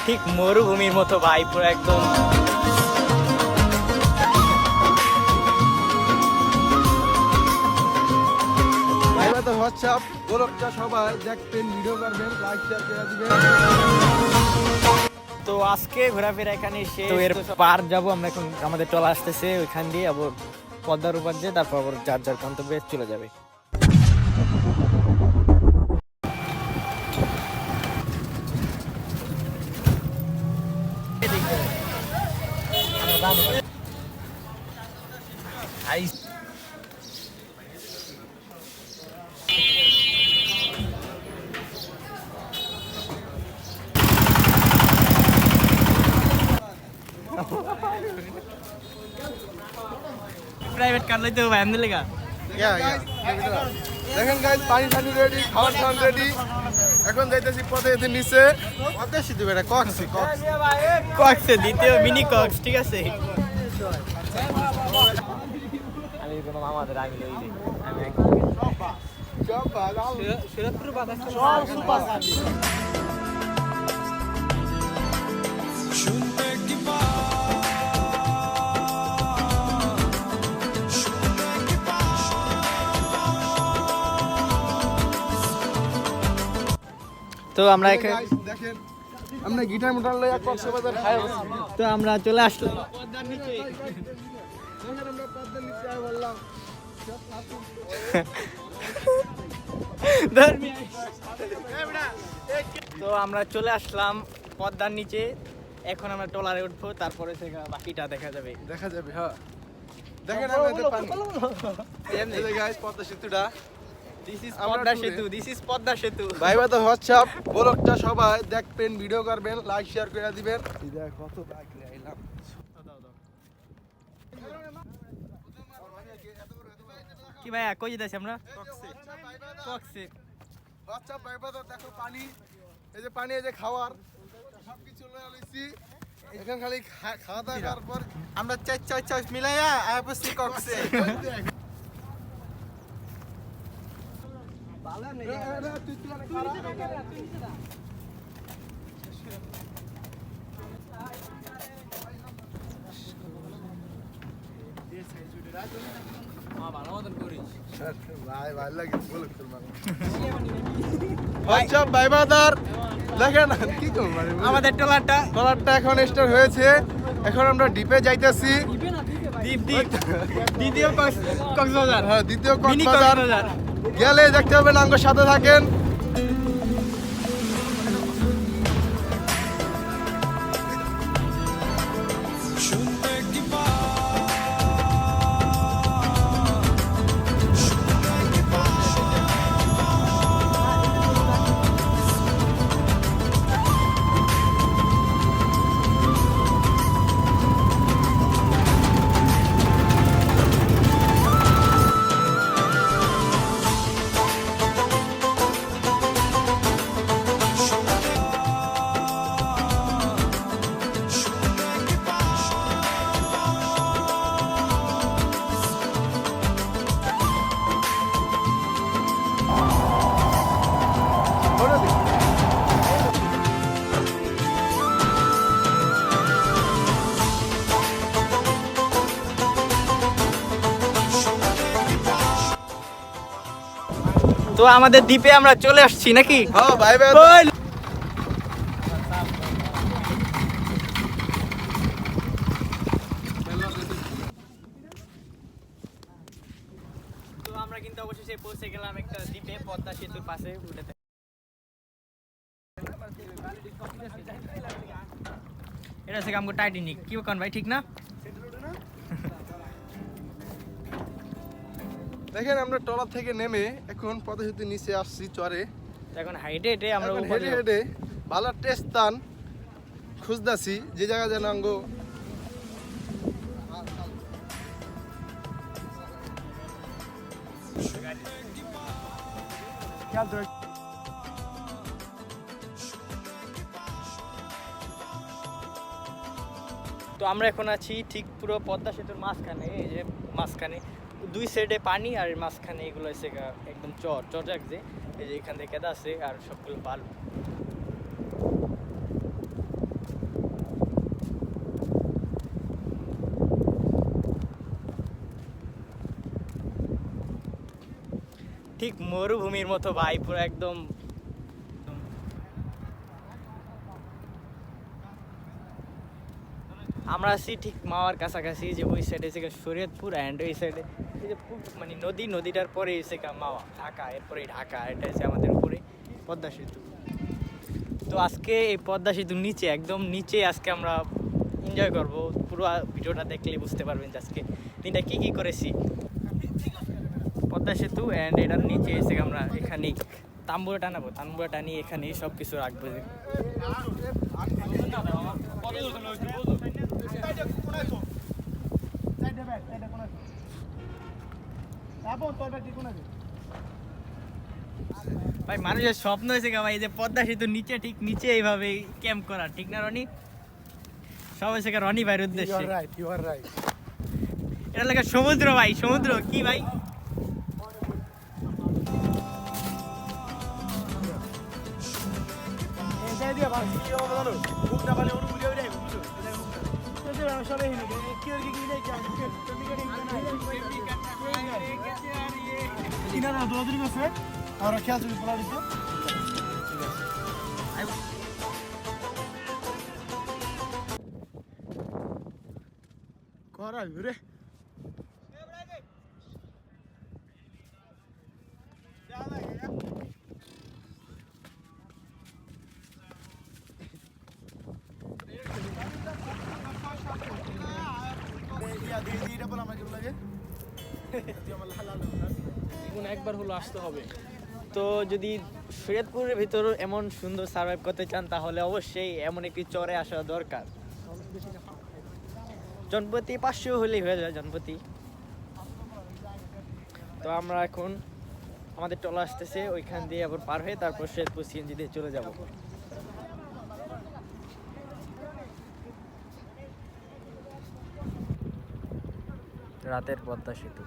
ঠিক মরুভূমির মতো ভাই, পুরো একদম। হোয়াটসঅ্যাপ গোলকটা সবাই দেখবেন, ভিডিও করবেন, লাইক শেয়ার করে দিবেন। তো আজকে ঘোরাফেরা এখানে শেষ। তো এর পার যাবো আমরা এখন, আমাদের ট্রলা আসতেছে ওইখান দিয়ে আবার পদ্মার উপর দিয়ে, তারপর আবার যার যার গন্তব্যে চলে যাবে। প্রাইভেট কার লইতে হবে এমনি লেগা। দেখেন গাইস, পানি টানি রেডি, খাবার খাওয়ান রেডি। এখন যাইতেছি পথে এদের নিচে পথে সিধু বেটা কক্সে কক্সে দ্বিতীয় মিনি কক্স, ঠিক আছে। আমি কোনো মামাদের আগে লই যাই, আমি সুরতপুর বাজার সব সুপার তো আমরা দেখেন আমরা গিটার মোটর লইয়া কক্সবাজার খাই বসছি। তো আমরা চলে আসলাম দেখেন আমরা পদ্মার নিচে আয় বললাম। তো আমরা চলে আসলাম পদ্মার নিচে। এখন আমরা ট্রলারে উঠবো, তারপরে থেকে বাকিটা দেখা যাবে। হ্যাঁ দেখেন আমরা এতে পানি এই যে গাইস পদ্মা সেতুটা, দিস ইজ পদ্মা সেতু, দিস ইজ পদ্মা সেতু। ভাই তো হোয়াটসঅ্যাপ ব্লগটা সবাই দেখবেন, ভিডিও করবেন, লাইক শেয়ার করে দিবেন। এই দেখ কত বাইক নিয়ে আইলাম। কি ভাইয়া কই যেতেছি আমরা? কক্সে। হোয়াটসঅ্যাপ ভাই তো দেখো পানি, এই যে পানি, এই যে খাওয়ার সবকিছু লয়ে লইছি। এখন খালি খাওয়া দাওয়া করার পর আমরা চার মিলাইয়া আইপসি কক্সে। ভাই ভালো লাগে বলো হোয়াটসঅ্যাপ ভাই বাদার দেখেন কি করব আমাদের ট্রলারটা ট্রলারটা এখন স্টার্ট হয়েছে। এখন আমরা ডিপে যাইতেছি। দ্বীপ দ্বিতীয় কক্সবাজার, হ্যাঁ দ্বিতীয় মিনি কক্সবাজার কক্সবাজার। গেলে দেখতে হবে, নাঙ্গর সাথে থাকেন। তো আমাদের দ্বীপে আমরা চলে আসছি নাকি? হ্যাঁ ভাই ভাই তো আমরা কিন্তু অবশেষে পৌঁছে গেলাম একটা দ্বীপে, পদ্মা সেতুর পাশে উঠেতে। এটা হচ্ছে আমগো টাইটানিক, কি কোন ভাই ঠিক না? দেখেন আমরা ট্রলার থেকে নেমে এখন পথে সেতু নিচে আসছি চরে। এখন হাইটে হেঁটে আমরা এখন উপরে হেঁটে হেঁটে ভালো টেস্ট স্থান খুঁজতেছি, যে জায়গা যেন আঙ্গ তো আমরা এখন আছি ঠিক পুরো পদ্মা সেতুর মাঝখানে। এই যে মাঝখানে দুই সাইডে পানি, আর মাঝখানে এগুলো এসে একদম চর রাখছে। এই যে এখান থেকে কেদা আছে আর সবগুলো বালু। ঠিক মরুভূমির মতো ভাই, পুরো একদম। আমরা আছি ঠিক মাওয়ার কাছাকাছি, যে ওই সাইডে থেকে শরীয়তপুর অ্যান্ড ওই সাইডে এই যে মানে নদীটার পরে এসে মাওয়া ঢাকা, এরপরে ঢাকা, এটা হচ্ছে আমাদের উপরে পদ্মা সেতু। তো আজকে এই পদ্মা সেতুর নিচে, একদম নিচে আজকে আমরা এনজয় করব। পুরো ভিডিওটা দেখলে বুঝতে পারবেন যে আজকে দিনটা কী কী করেছি। পদ্মা সেতু অ্যান্ড এটার নিচে এসে আমরা এখানেই তাম্বুরা টানাবো, তাম্বুরা টানিয়ে এখানেই সব কিছু রাখবো। ভাই মানুষের স্বপ্ন হয়েছে ভাই, এই যে পদ্মা সেতুর নিচে, ঠিক নিচে এইভাবে ক্যাম্প করা, ঠিক না রনি? সব হয়েছে রনি ভাইয়ের উদ্দেশ্যে। এটা লাগে সমুদ্র ভাই, সমুদ্র কি ভাই? আর খেয়াল চুরি পড়া দিতে করা ঘুরে একবার হলো আসতে হবে। তো যদি শরীয়তপুরের ভিতর এমন সুন্দর সার্ভাইভ করতে চান, তাহলে অবশ্যই এমন একটি চরে আসা দরকার। জনপ্রতি 500 হলেই হয়ে যায়, জনপ্রতি। তো আমরা এখন আমাদের টলা আসতেছে, ওইখান দিয়ে আবার পার হয়ে তারপর শরীয়তপুর সিএনজি দিয়ে চলে যাব। রাতের পদ্মা সেতু।